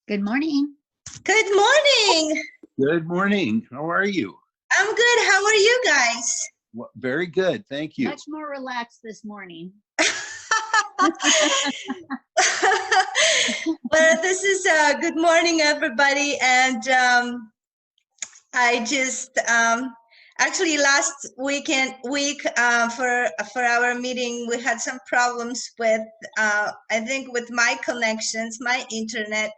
Good morning. Good morning. Good morning. How are you? I'm good. How are you guys? Very good. Thank you. Much more relaxed this morning. Well, this is good morning, everybody. And I just actually last week for our meeting, we had some problems with I think with my connections, my internet,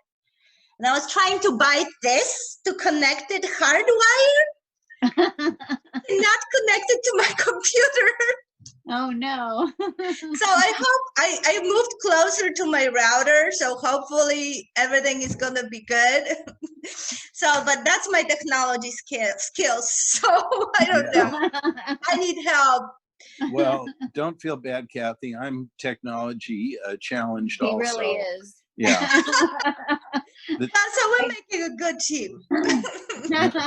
and I was trying to buy this to connect it hardwired, not connected to my computer. Oh no. So I hope I moved closer to my router, so hopefully everything is gonna be good. So, but that's my technology skills. So I don't know. I need help. Well, don't feel bad, Kathy. I'm technology challenged He also. really is. Yeah. So we're making a good team. I do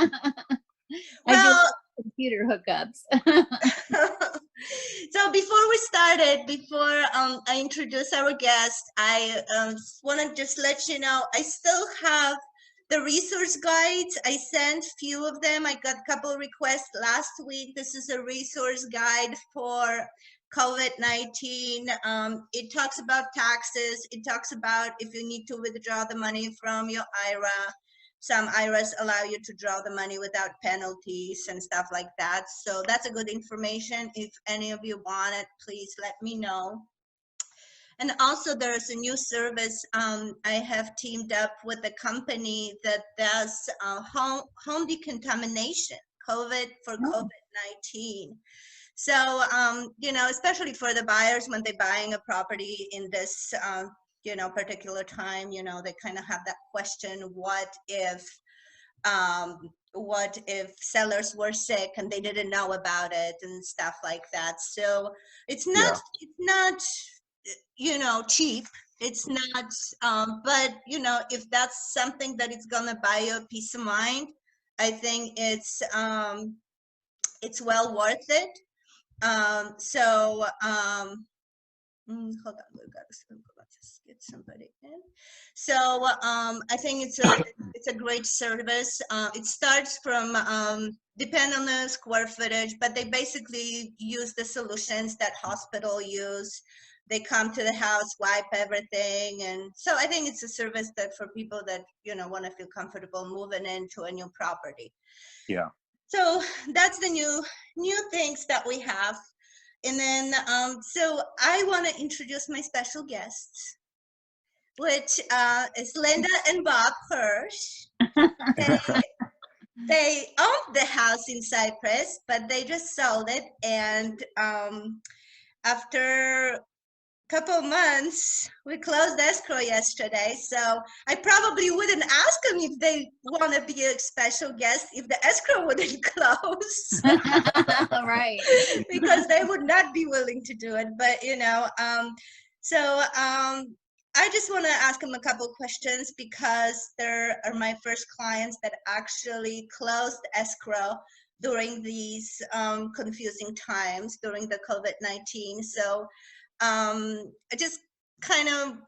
Well, computer hookups. so before I introduce our guest, I want to just let you know I still have the resource guides. I sent few of them. I got a couple requests last week. This is a resource guide for COVID-19. It talks about taxes. It talks about if you need to withdraw the money from your IRA. Some IRAs allow you to draw the money without penalties and stuff like that. So that's a good information. If any of you want it, please let me know. And also there's a new service. I have teamed up with a company that does home decontamination for COVID-19. So, especially for the buyers when they're buying a property in this, particular time, they kind of have that question, what if sellers were sick and they didn't know about it and stuff like that. So it's not cheap. It's not, but if that's something that is gonna buy you a peace of mind, I think it's well worth it. Hold on, let's get somebody in. So I think it's a great service. It starts from depend on the square footage, but they basically use the solutions that hospital use. They come to the house, wipe everything, and so I think it's a service that for people that want to feel comfortable moving into a new property. Yeah. So that's the new things that we have. And then, so I want to introduce my special guests, which is Linda and Bob Hirsch. They owned the house in Cypress, but they just sold it. And after a couple of months, we closed escrow yesterday. So I probably wouldn't ask them if they want to be a special guest if the escrow wouldn't close. Right. Because they would not be willing to do it. But, I just want to ask them a couple questions because there are my first clients that actually closed escrow during these confusing times during the COVID-19. So I just kind of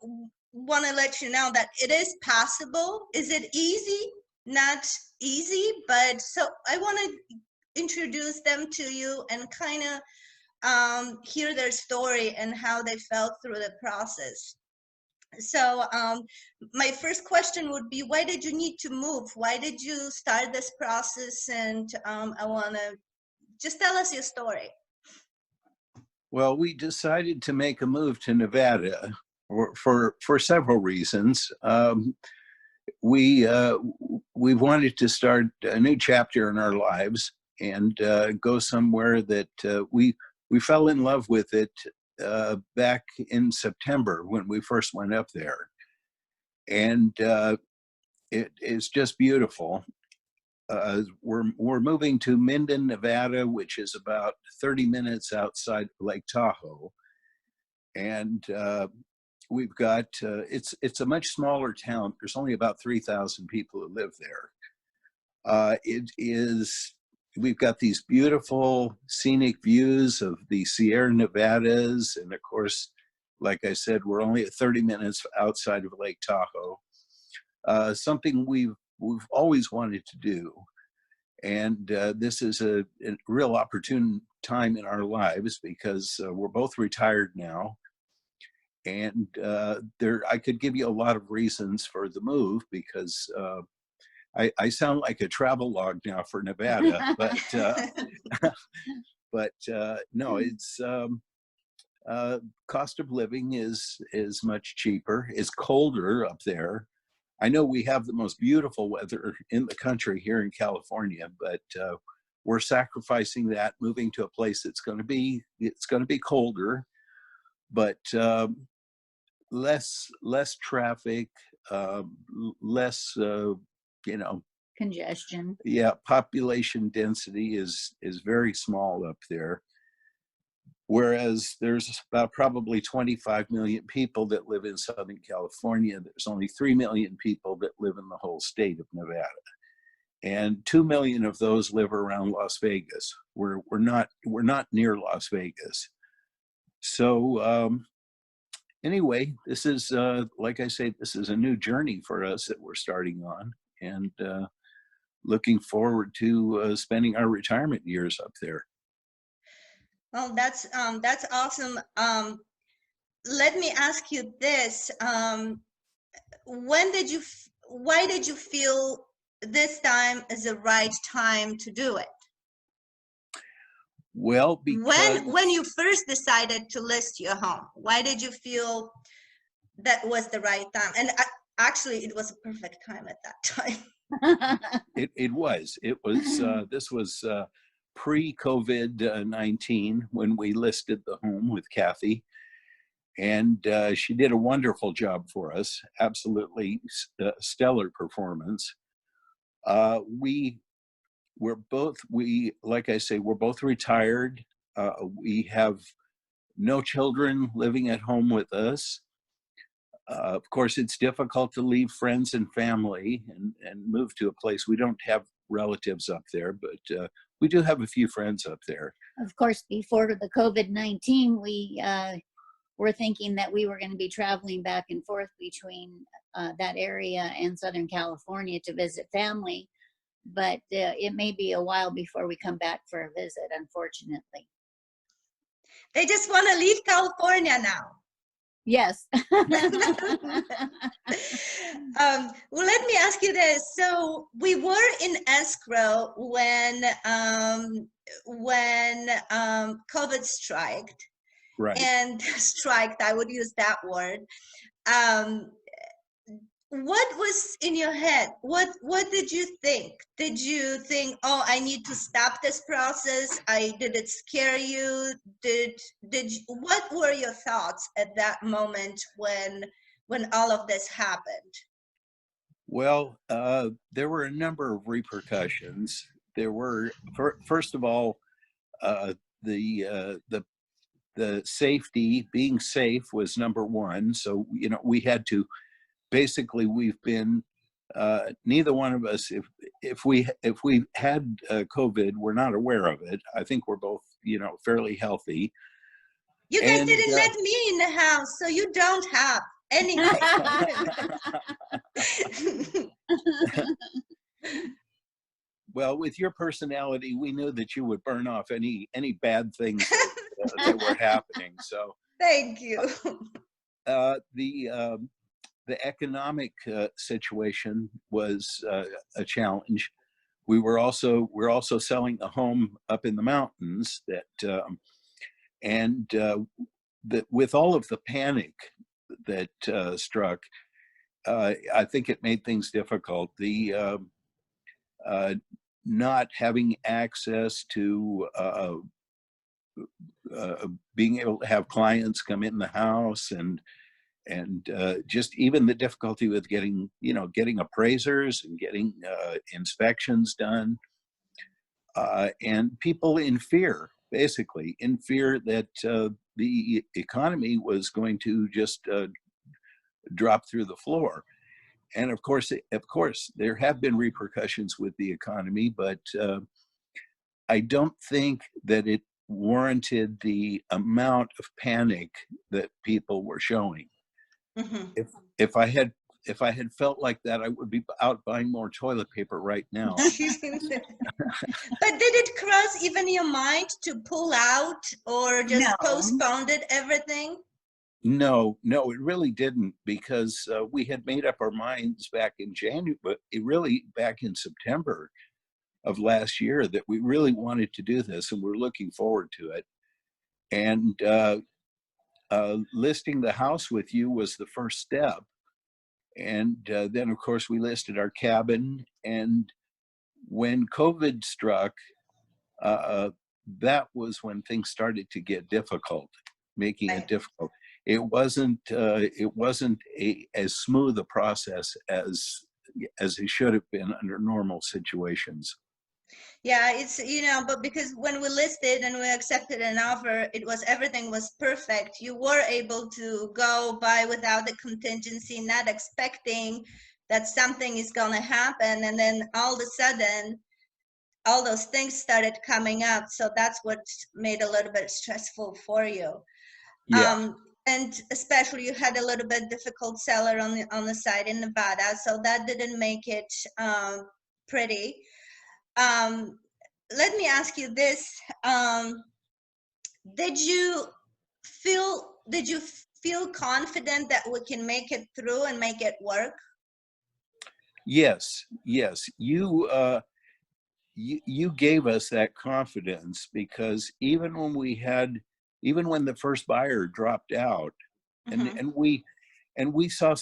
want to let you know that it is possible. Is it easy? Not easy, but so I want to introduce them to you and kind of hear their story and how they felt through the process. So my first question would be, why did you need to move? Why did you start this process? And I want to just tell us your story. Well, we decided to make a move to Nevada for several reasons. We wanted to start a new chapter in our lives and go somewhere that we fell in love with it back in September when we first went up there. And it is just beautiful. We're moving to Minden, Nevada, which is about 30 minutes outside Lake Tahoe. And we've got, it's a much smaller town. There's only about 3,000 people who live there. We've got these beautiful scenic views of the Sierra Nevadas. And of course, like I said, we're only at 30 minutes outside of Lake Tahoe. something we've always wanted to do. And this is a real opportune time in our lives because we're both retired now. And I could give you a lot of reasons for the move because I sound like a travel log now for Nevada, but no, it's cost of living is much cheaper. It's colder up there. I know we have the most beautiful weather in the country here in California, but we're sacrificing that, moving to a place that's going to be colder, but less traffic, less Congestion. yeah, population density is very small up there. Whereas there's about probably 25 million people that live in Southern California. There's only 3 million people that live in the whole state of Nevada. And 2 million of those live around Las Vegas. We're not near Las Vegas. So anyway, this is, like I say, this is a new journey for us that we're starting on, and looking forward to spending our retirement years up there. Well, that's awesome. Let me ask you this: why did you feel this time is the right time to do it? Well, because when you first decided to list your home, why did you feel that was the right time? And actually, it was a perfect time at that time. it was this was pre-COVID-19 when we listed the home with Kathy, and she did a wonderful job for us. Absolutely stellar performance. Like I say, we're both retired. We have no children living at home with us. Of course, it's difficult to leave friends and family and move to a place. We don't have relatives up there, but we do have a few friends up there. Of course, before the COVID-19, we were thinking that we were going to be traveling back and forth between that area and Southern California to visit family. But it may be a while before we come back for a visit, unfortunately. They just want to leave California now. Yes. Well, let me ask you this. So we were in escrow when COVID striked. Right. And striked, I would use that word. What was in your head? What did you think? Did you think, oh, I need to stop this process? Did it scare you? What were your thoughts at that moment when all of this happened? Well, there were a number of repercussions. There were, first of all, the safety, being safe was number one. So, we had to, basically, we've been, neither one of us, if we had COVID, we're not aware of it. I think we're both, fairly healthy. You guys didn't let me in the house, so you don't have anything. Well, with your personality, we knew that you would burn off any bad things that were happening. So thank you. The economic situation was a challenge. We're also selling a home up in the mountains that with all of the panic that struck, I think it made things difficult. The not having access to being able to have clients come in the house, and just even the difficulty with getting appraisers and getting inspections done, and people in fear, basically in fear that the economy was going to just drop through the floor. And of course, there have been repercussions with the economy, but I don't think that it warranted the amount of panic that people were showing. Mm-hmm. If I had if I had felt like that, I would be out buying more toilet paper right now. But did it cross even your mind to pull out or just No. postponed it, everything? No, it really didn't, because we had made up our minds back in January, but really back in September of last year, that we really wanted to do this, and we're looking forward to it. And listing the house with you was the first step. And then, of course, we listed our cabin. And when COVID struck, that was when things started to get difficult, making it difficult. It wasn't as smooth a process as it should have been under normal situations. Yeah, it's, but because when we listed and we accepted an offer, everything was perfect. You were able to go by without the contingency, not expecting that something is going to happen. And then all of a sudden, all those things started coming up. So that's what made it a little bit stressful for you. Yeah. And especially you had a little bit difficult seller on the side in Nevada. So that didn't make it pretty. Let me ask you this. Did you feel confident that we can make it through and make it work? Yes. You gave us that confidence, because even when the first buyer dropped out, and we saw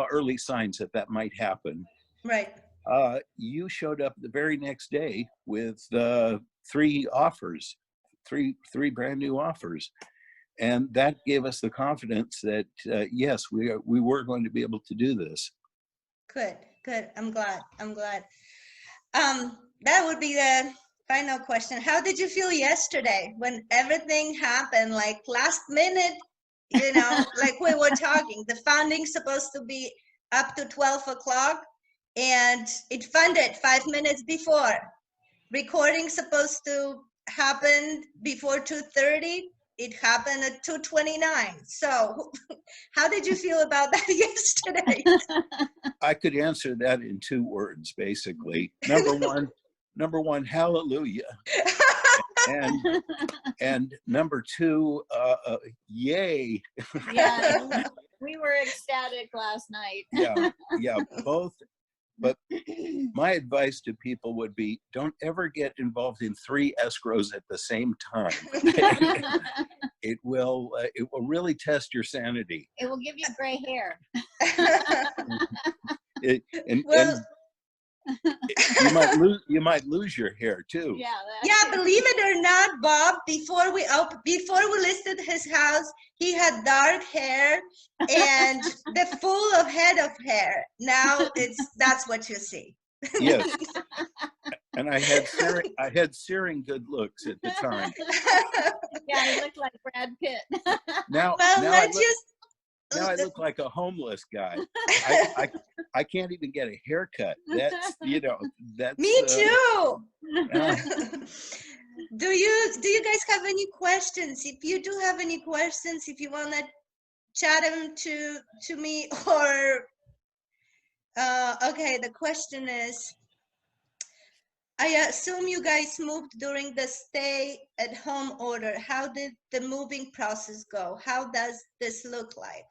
early signs that might happen. Right. You showed up the very next day with three brand new offers, and that gave us the confidence that yes, we were going to be able to do this. Good. I'm glad. That would be the final question. How did you feel yesterday when everything happened, like last minute, like we were talking, the funding's supposed to be up to 12 o'clock and it funded 5 minutes before. Recording supposed to happen before 2:30. It happened at 2:29. So how did you feel about that yesterday? I could answer that in 2 words, basically. Number one, hallelujah. And number 2, yay. Yeah, we were ecstatic last night. Yeah, both. But my advice to people would be, don't ever get involved in 3 escrows at the same time. It will really test your sanity. It will give you gray hair. And you might lose your hair too. Yeah, believe it or not, Bob, before we listed his house, he had dark hair and the full of head of hair. Now that's what you see. Yes. And I had searing good looks at the time. Yeah, he looked like Brad Pitt. Now I look like a homeless guy. I can't even get a haircut. That's me too. Do you guys have any questions? If you do have any questions, if you want to chat them to me, or okay, the question is, I assume you guys moved during the stay-at-home order. How did the moving process go? How does this look like?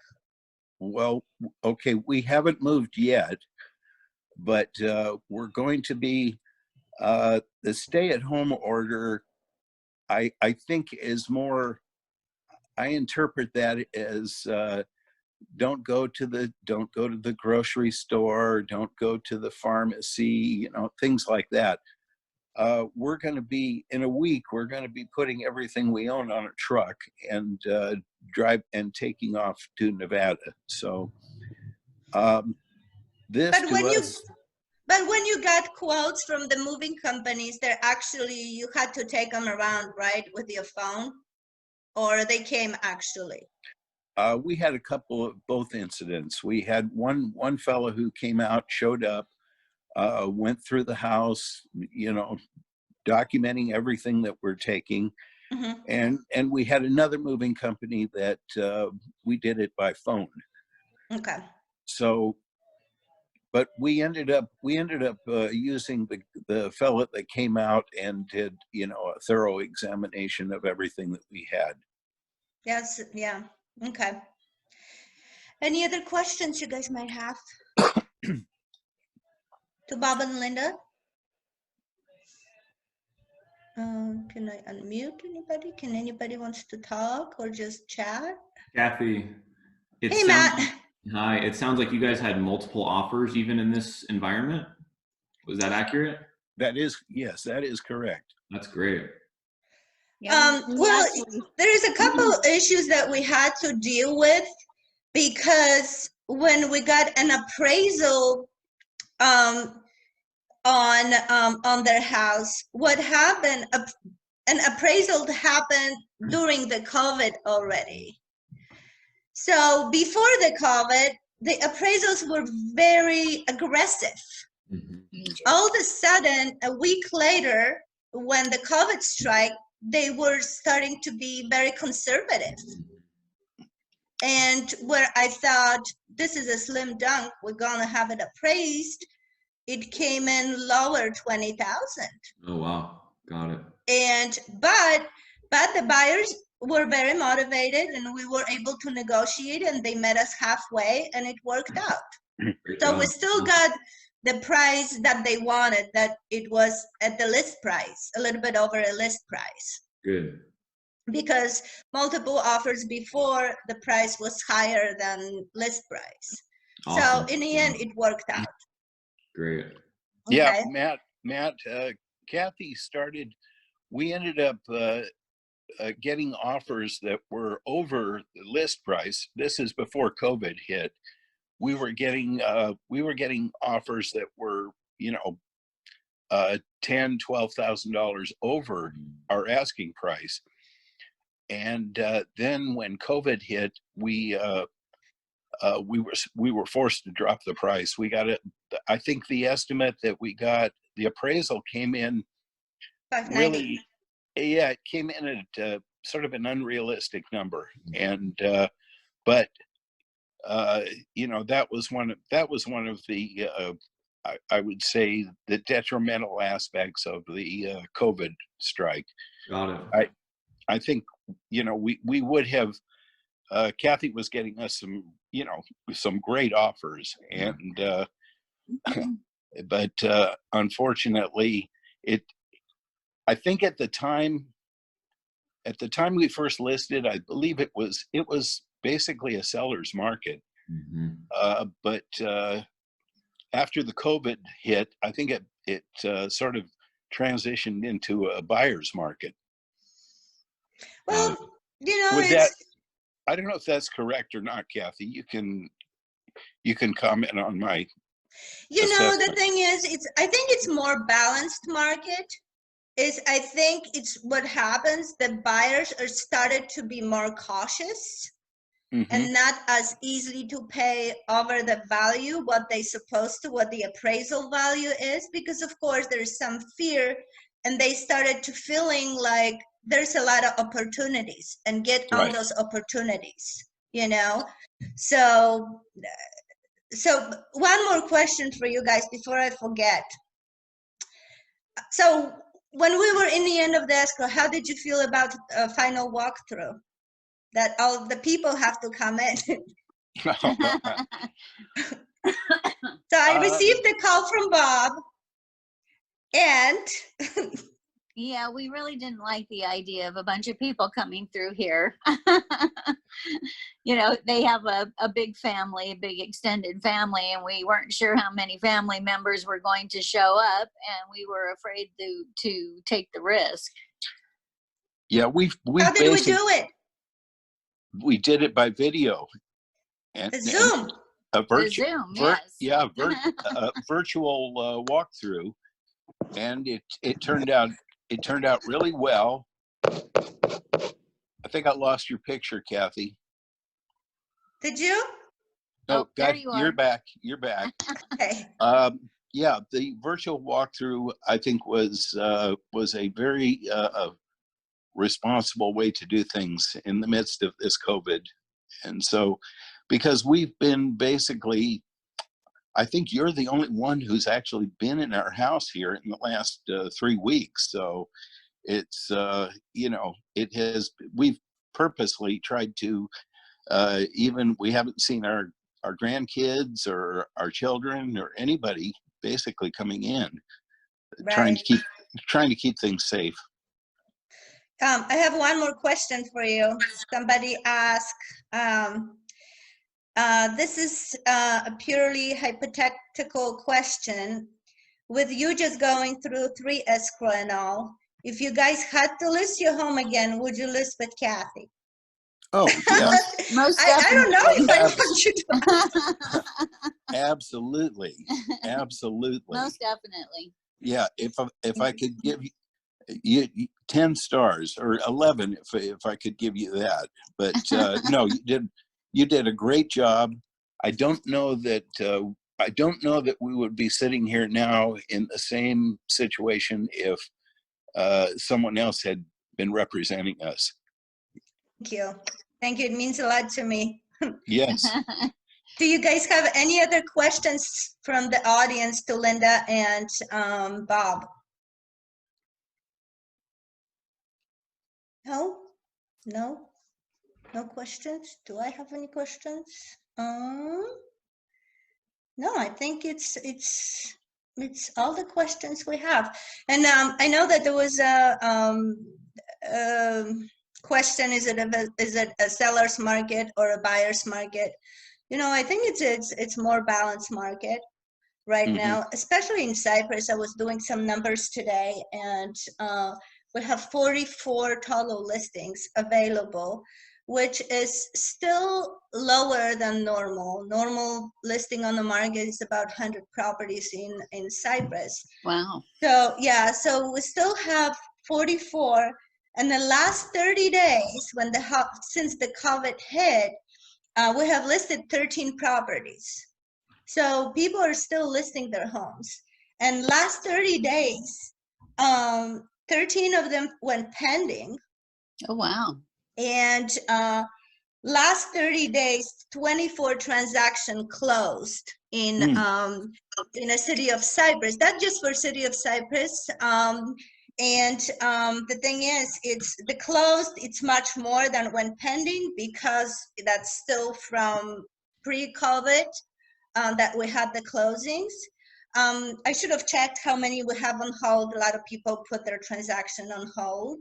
Well, okay, we haven't moved yet, but we're going to be, the stay-at-home order, I think is more, I interpret that as don't go to the grocery store, don't go to the pharmacy, things like that. We're going to be, in a week, we're going to be putting everything we own on a truck and drive and taking off to Nevada. So But when you got quotes from the moving companies, you had to take them around, right, with your phone, or they came actually? We had a couple of both incidents. We had one fellow who came out, showed up, went through the house, documenting everything that we're taking. And we had another moving company that we did it by phone. Okay. So but we ended up using the fellow that came out and did, you know, a thorough examination of everything that we had. Yes, yeah, okay. Any other questions you guys might have to Bob and Linda? Can I unmute anybody? Can anybody wants to talk or just chat? Kathy, it Hey, sounds Matt. hi. It sounds like you guys had multiple offers even in this environment. Was that accurate? That is, yes, that is correct. That's great. Yeah, we Well, actually, there's a couple issues that we had to deal with because when we got an appraisal on their house, what happened? An appraisal happened during the COVID already. So before the COVID, the appraisals were very aggressive. All of a sudden, a week later, when the COVID strike, they were starting to be very conservative. And where I thought this is a slim dunk, we're gonna have it appraised, it came in lower, 20,000. Oh wow, got it. And but the buyers were very motivated, and we were able to negotiate, and they met us halfway, and it worked out. Great So job. we still got the price that they wanted, that it was at the list price, a little bit over a list price, Good. because multiple offers before, the price was higher than list price. Awesome. So in the end, it worked out. Great. Yeah, Okay. Matt, Kathy started, we ended up getting offers that were over the list price. This is before COVID hit. We were getting offers that were, you know, $10,000-$12,000 over our asking price. And then when COVID hit, we were forced to drop the price. We got it. I think the estimate that we got, the appraisal came in 590. really, yeah, it came in at sort of an unrealistic number. And but you know, that was one of the I would say the detrimental aspects of the COVID strike. Got it. I think, you know, we would have, Kathy was getting us some, you know, some great offers, and but unfortunately, I think at the time we first listed, I believe it was basically a seller's market. But after the COVID hit, I think it sort of transitioned into a buyer's market. Well, you know, Would that, I don't know if that's correct or not, Kathy. You can comment on my you know, the assessment. thing is, I think it's more balanced market. I think it's what happens, the buyers are started to be more cautious and not as easily to pay over the value, what they supposed to, what the appraisal value is, because of course there's some fear, and they started to feeling like there's a lot of opportunities and get on Right. those opportunities, you know? So one more question for you guys before I forget. So when we were in the end of the escrow, how did you feel about a final walkthrough? That all the people have to come in. So I received a call from Bob, and yeah, we really didn't like the idea of a bunch of people coming through here. You know, they have a big family, a big extended family, and we weren't sure how many family members were going to show up, and we were afraid to take the risk. Yeah, we how did we do it? We did it by video and Zoom. A Zoom, yes. virtual walkthrough, and it turned out really well. I think I lost your picture, Kathy. Did you? Oh, there you are. You're back. You're back. Okay. Yeah, the virtual walkthrough, I think, was a very responsible way to do things in the midst of this COVID. And so, because we've been basically, I think you're the only one who's actually been in our house here in the last 3 weeks. So it's, you know, we've purposely tried to, even we haven't seen our grandkids or our children or anybody basically coming in, trying Right. to keep things safe. I have one more question for you. Somebody asked, this is a purely hypothetical question. With you just going through 3 escrow and all, if you guys had to list your home again, would you list with Kathy? Oh, yeah. Most I don't know if I Abs- want you to. Absolutely. Absolutely. Most definitely. Yeah. If I could give you 10 stars or 11, if I could give you that, but no, you did a great job. I don't know that we would be sitting here now in the same situation if someone else had been representing us. Thank you. Thank you. It means a lot to me. Yes. Do you guys have any other questions from the audience to Linda and Bob? No? No? No questions? Do I have any questions? No, I think it's all the questions we have. And I know that there was a question: is it a seller's market or a buyer's market? You know, I think it's more balanced market right now, especially in Cyprus. I was doing some numbers today, and we have 44 total listings available, which is still lower than normal. Normal listing on the market is about 100 properties in Cyprus. Wow. So yeah, so we still have 44. And the last 30 days, since the COVID hit, we have listed 13 properties. So people are still listing their homes. And last 30 days, 13 of them went pending. Oh, wow. And last 30 days, 24 transactions closed in a city of Cyprus. That's just for city of Cyprus. And the thing is, it's the closed, it's much more than when pending, because that's still from pre-COVID that we had the closings. I should have checked how many we have on hold. A lot of people put their transaction on hold.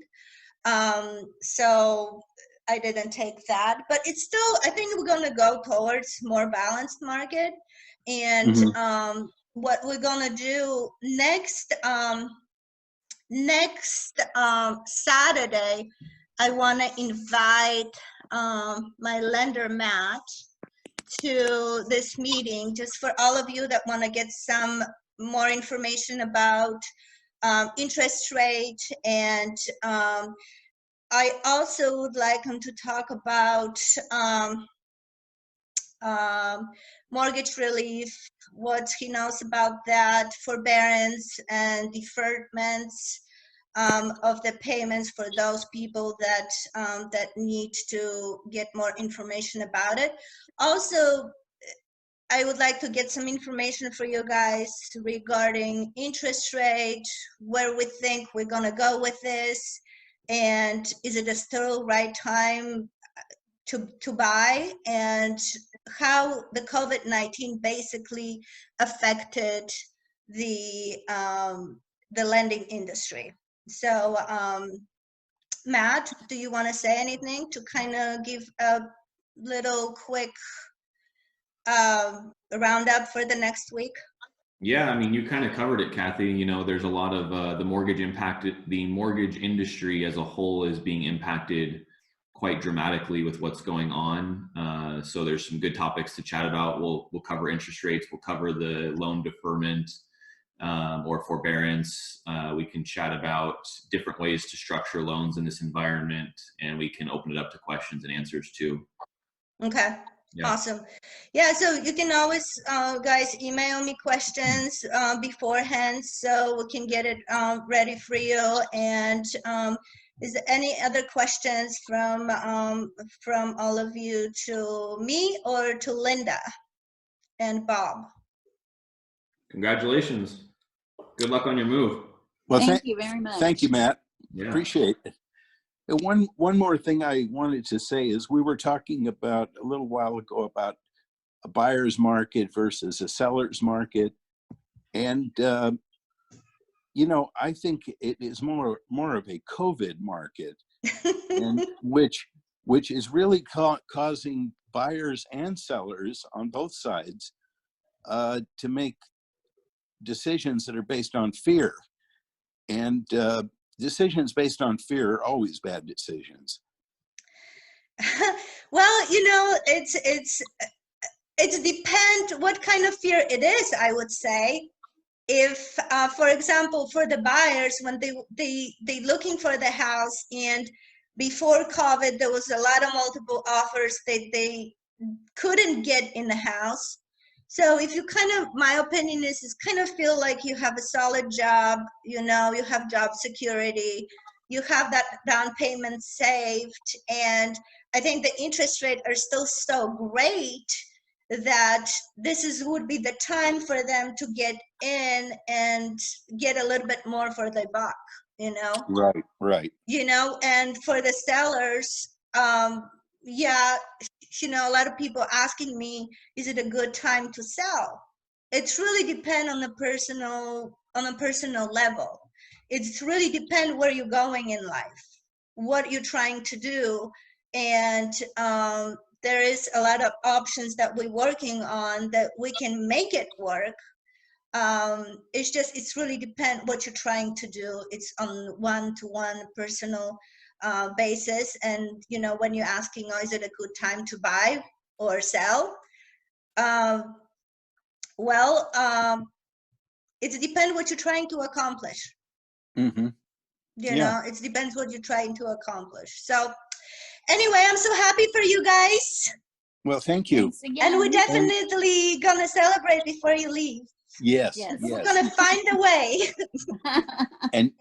So I didn't take that, but it's still, I think we're going to go towards more balanced market. And what we're going to do next Saturday, I want to invite my lender, Matt, to this meeting, just for all of you that want to get some more information about interest rate. And I also would like him to talk about mortgage relief, what he knows about that, forbearance and deferments of the payments for those people that that need to get more information about it. Also, I would like to get some information for you guys regarding interest rate, where we think we're gonna go with this, and is it still right time to buy, and how the COVID-19 basically affected the lending industry. So Matt, do you want to say anything to kind of give a little quick roundup for the next week? Yeah, I mean, you kind of covered it, Kathy. You know, there's a lot of the mortgage industry as a whole is being impacted quite dramatically with what's going on. So there's some good topics to chat about. We'll cover interest rates. We'll cover the loan deferment or forbearance. We can chat about different ways to structure loans in this environment, and we can open it up to questions and answers too. Okay. Yeah. Awesome. Yeah, so you can always, guys, email me questions beforehand so we can get it ready for you. And is there any other questions from all of you to me or to Linda and Bob? Congratulations. Good luck on your move. Well, Thank you very much. thank you, Matt. Yeah. Appreciate it. And one more thing I wanted to say is we were talking about a little while ago about a buyer's market versus a seller's market. And, you know, I think it is more of a COVID market, and which is really causing buyers and sellers on both sides to make decisions that are based on fear. And decisions based on fear are always bad decisions. Well, you know, it depends what kind of fear it is, I would say. If, for example, for the buyers, when they looking for the house, and before COVID, there was a lot of multiple offers that they couldn't get in the house. So if you kind of, my opinion is kind of feel like you have a solid job, you know, you have job security, you have that down payment saved, and I think the interest rate are still so great that would be the time for them to get in and get a little bit more for their buck, you know? Right. You know, and for the sellers, yeah, you know, a lot of people asking me, is it a good time to sell? It's really depend on a personal level. It's really depend where you're going in life, what you're trying to do. And there is a lot of options that we're working on that we can make it work. It's really depend what you're trying to do. It's on one-to-one personal basis. And, you know, when you're asking, oh, is it a good time to buy or sell? It depends what you're trying to accomplish. Mm-hmm. You know, it depends what you're trying to accomplish. So anyway, I'm so happy for you guys. Well, thank you. And we're definitely gonna celebrate before you leave. Yes. We're gonna find a way. and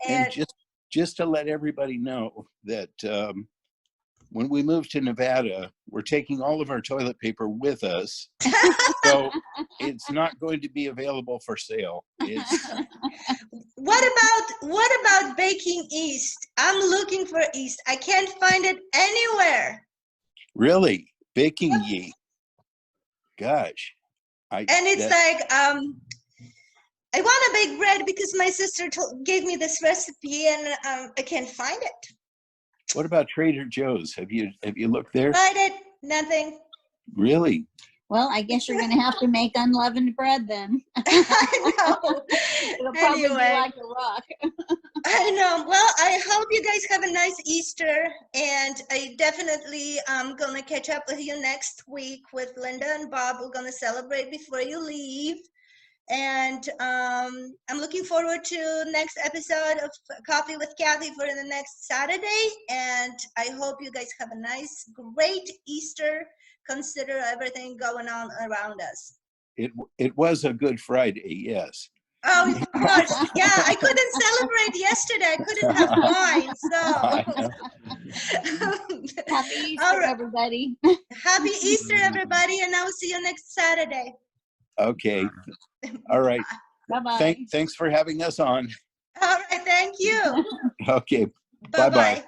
just to let everybody know that when we move to Nevada, we're taking all of our toilet paper with us. So it's not going to be available for sale. What about baking yeast? I'm looking for yeast. I can't find it anywhere. Really? Baking yeast? Gosh. And it's like, I want to bake bread because my sister gave me this recipe, and I can't find it. What about Trader Joe's? Have you looked there? Tried it, nothing. Really? Well, I guess you're going to have to make unleavened bread then. I know. It'll probably be like a rock. I know. Well, I hope you guys have a nice Easter, and I definitely am going to catch up with you next week with Linda and Bob. We're going to celebrate before you leave. And I'm looking forward to next episode of Coffee with Kathy for the next Saturday. And I hope you guys have a nice, great Easter. Consider everything going on around us. It was a Good Friday, yes. Oh, of course. Yeah, I couldn't celebrate yesterday. I couldn't have wine. So Happy Easter, everybody. Happy Easter, everybody. And I'll see you next Saturday. Okay. All right. Bye-bye. Thanks for having us on. All right. Thank you. Okay. Bye-bye. Bye-bye.